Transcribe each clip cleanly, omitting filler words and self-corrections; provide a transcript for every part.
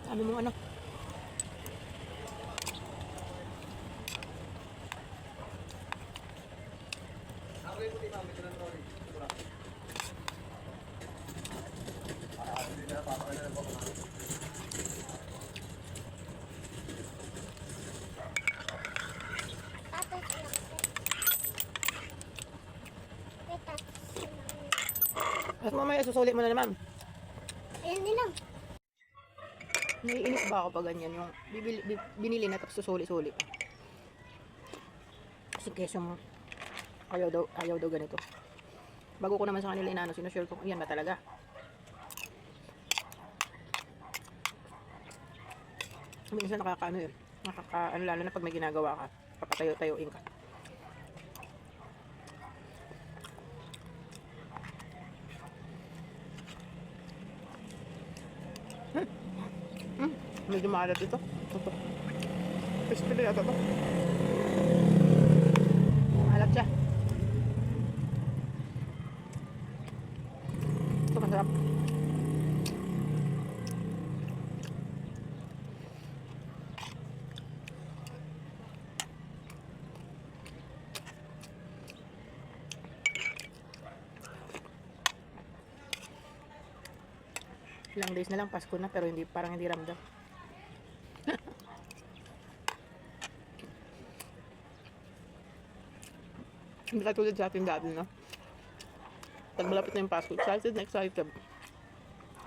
Sabi mo ano? At mamaya susulit mo na naman. Ayan din lang. Naiinis ba ako pag ganyan yung binili na tapos susuli-suli pa. Kasi keso mo ayaw daw ganito. Bago ko naman sa kanila inaano, sinushare ko, yan ba talaga? Minsan nakakaano yun. Nakakaano lalo na pag may ginagawa ka. Papatayo-tayoin ka. Medyo maalat ito. Ito. Crispy yata ito. Maalat siya. Ito masarap. Ilang days na lang Pasko na pero parang hindi ramdam. Hindi katulad sa atin dati, no? Pag malapit na yung Pasko, excited na excited.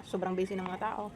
Sobrang busy ng mga tao.